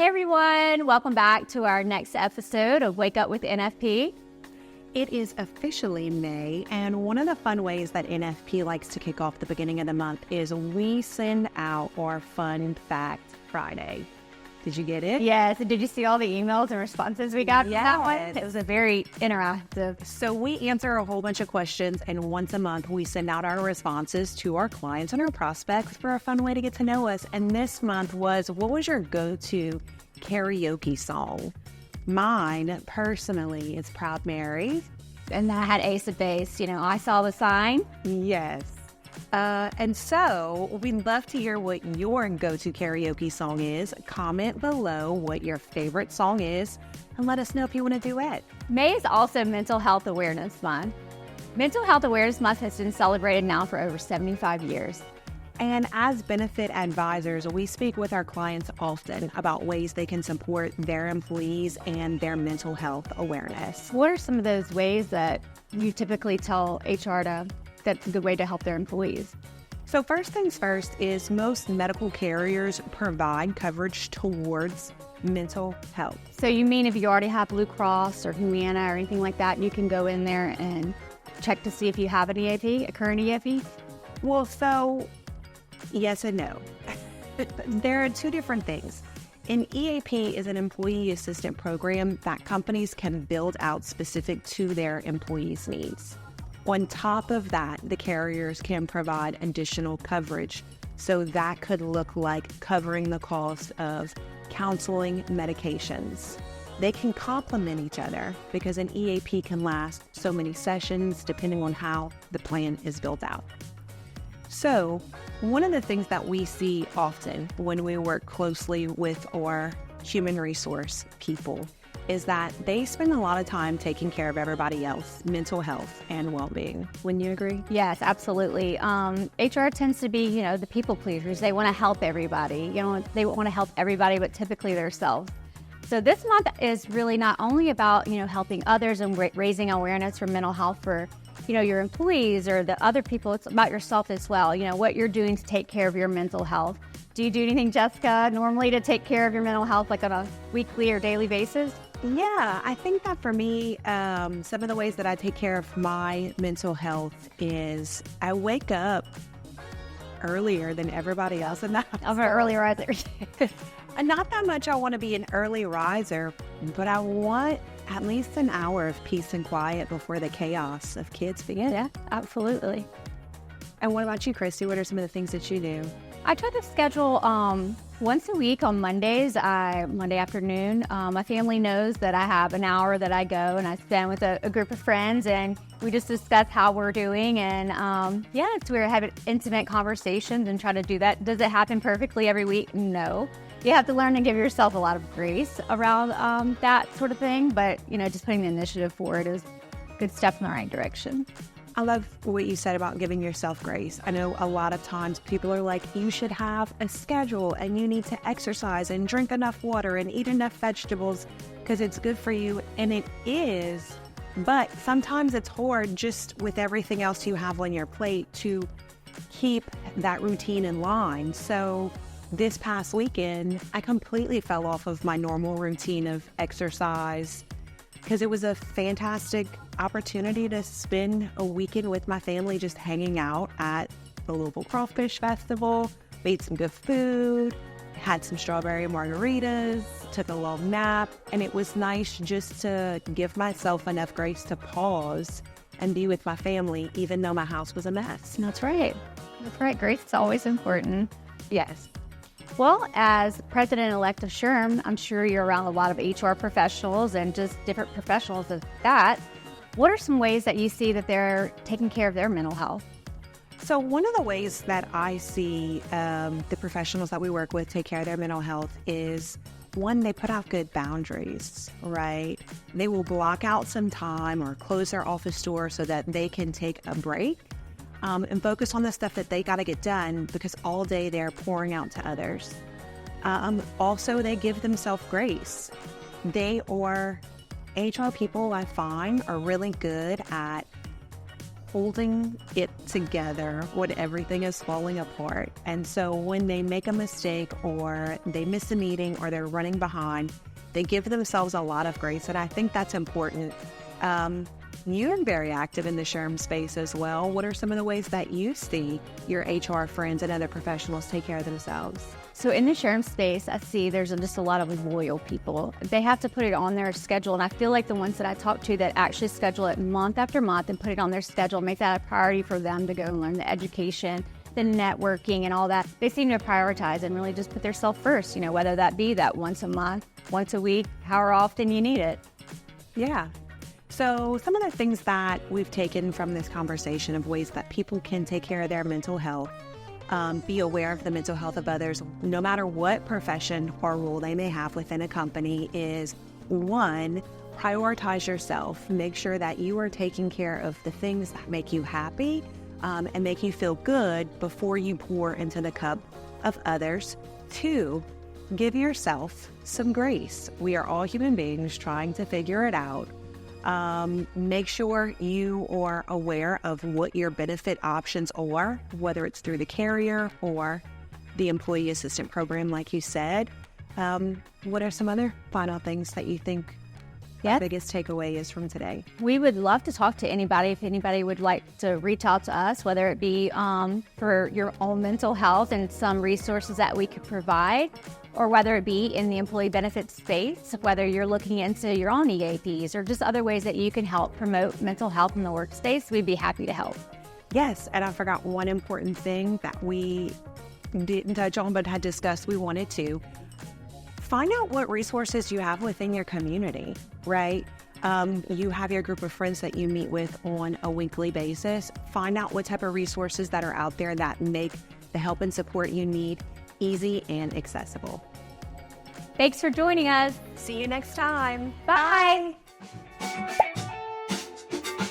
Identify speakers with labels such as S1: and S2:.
S1: everyone, welcome back to our next episode of Wake Up with NFP.
S2: It is officially May, and one of the fun ways that NFP likes to kick off the beginning of the month is we send out our Fun Fact Friday. Did you get it?
S1: Yes. Did you see all the emails and responses we got from that one?
S2: Yes.
S1: It was a very interactive.
S2: So we answer a whole bunch of questions, and once a month we send out our responses to our clients and our prospects for a fun way to get to know us. And this month was, what was your go-to karaoke song? Mine, personally, is Proud Mary.
S1: And that had Ace of Base. I saw the sign.
S2: Yes. And so we'd love to hear what your go-to karaoke song is. Comment below what your favorite song is and let us know if you want to duet.
S1: May is also Mental Health Awareness Month. Mental Health Awareness Month has been celebrated now for over 75 years.
S2: And as benefit advisors, we speak with our clients often about ways they can support their employees and their mental health awareness.
S1: What are some of those ways that you typically tell HR that's a good way to help their employees?
S2: So first things first is most medical carriers provide coverage towards mental health.
S1: So you mean if you already have Blue Cross or Humana or anything like that, you can go in there and check to see if you have an EAP, a current EAP?
S2: Well, so yes and no. There are two different things. An EAP is an employee assistance program that companies can build out specific to their employees' needs. On top of that, the carriers can provide additional coverage. So that could look like covering the cost of counseling medications. They can complement each other because an EAP can last so many sessions depending on how the plan is built out. So one of the things that we see often when we work closely with our human resource people is that they spend a lot of time taking care of everybody else, mental health and well-being. Wouldn't you agree?
S1: Yes, absolutely. HR tends to be, the people pleasers. They want to help everybody. They want to help everybody, but typically themselves. So this month is really not only about, helping others and raising awareness for mental health for, your employees or the other people. It's about yourself as well. What you're doing to take care of your mental health. Do you do anything, Jessica, normally to take care of your mental health, like on a weekly or daily basis?
S2: Yeah, I think that for me, some of the ways that I take care of my mental health is I wake up earlier than everybody else in the house.
S1: I'm an early riser.
S2: And not that much I want to be an early riser, but I want at least an hour of peace and quiet before the chaos of kids begin.
S1: Yeah, absolutely.
S2: And what about you, Christy? What are some of the things that you do?
S1: I try to schedule once a week on Mondays, Monday afternoon. My family knows that I have an hour that I go and I spend with a group of friends, and we just discuss how we're doing. And we're having intimate conversations and try to do that. Does it happen perfectly every week? No. You have to learn to give yourself a lot of grace around that sort of thing. But, just putting the initiative forward is a good step in the right direction.
S2: I love what you said about giving yourself grace. I know a lot of times people are like, you should have a schedule and you need to exercise and drink enough water and eat enough vegetables because it's good for you. And it is, but sometimes it's hard just with everything else you have on your plate to keep that routine in line. So this past weekend, I completely fell off of my normal routine of exercise because it was a fantastic opportunity to spend a weekend with my family just hanging out at the Louisville Crawfish Festival. We ate some good food, had some strawberry margaritas, took a long nap, and it was nice just to give myself enough grace to pause and be with my family, even though my house was a mess.
S1: That's right. That's right. Grace is always important.
S2: Yes.
S1: Well, as President-elect of SHRM, I'm sure you're around a lot of HR professionals and just different professionals of that. What are some ways that you see that they're taking care of their mental health?
S2: So one of the ways that I see the professionals that we work with take care of their mental health is, one, they put out good boundaries, right? They will block out some time or close their office door so that they can take a break and focus on the stuff that they got to get done because all day they're pouring out to others. Also, they give themselves grace. They or HR people, I find, are really good at holding it together when everything is falling apart. And so when they make a mistake or they miss a meeting or they're running behind, they give themselves a lot of grace. And I think that's important. You're very active in the SHRM space as well. What are some of the ways that you see your HR friends and other professionals take care of themselves?
S1: So in the SHRM space, I see there's just a lot of loyal people. They have to put it on their schedule, and I feel like the ones that I talk to that actually schedule it month after month and put it on their schedule, make that a priority for them to go and learn the education, the networking and all that. They seem to prioritize and really just put themselves first, whether that be that once a month, once a week, however often you need it.
S2: Yeah. So some of the things that we've taken from this conversation of ways that people can take care of their mental health, be aware of the mental health of others, no matter what profession or role they may have within a company, is 1, prioritize yourself. Make sure that you are taking care of the things that make you happy and make you feel good before you pour into the cup of others. 2, give yourself some grace. We are all human beings trying to figure it out. Make sure you are aware of what your benefit options are, whether it's through the carrier or the employee assistant program, like you said. What are some other final things that you think the biggest takeaway is from today?
S1: We would love to talk to anybody if anybody would like to reach out to us, whether it be for your own mental health and some resources that we could provide, or whether it be in the employee benefits space, whether you're looking into your own EAPs or just other ways that you can help promote mental health in the workspace. We'd be happy to help.
S2: Yes, and I forgot one important thing that we didn't touch on but had discussed we wanted to. Find out what resources you have within your community, right? You have your group of friends that you meet with on a weekly basis. Find out what type of resources that are out there that make the help and support you need easy and accessible.
S1: Thanks for joining us.
S2: See you next time.
S1: Bye.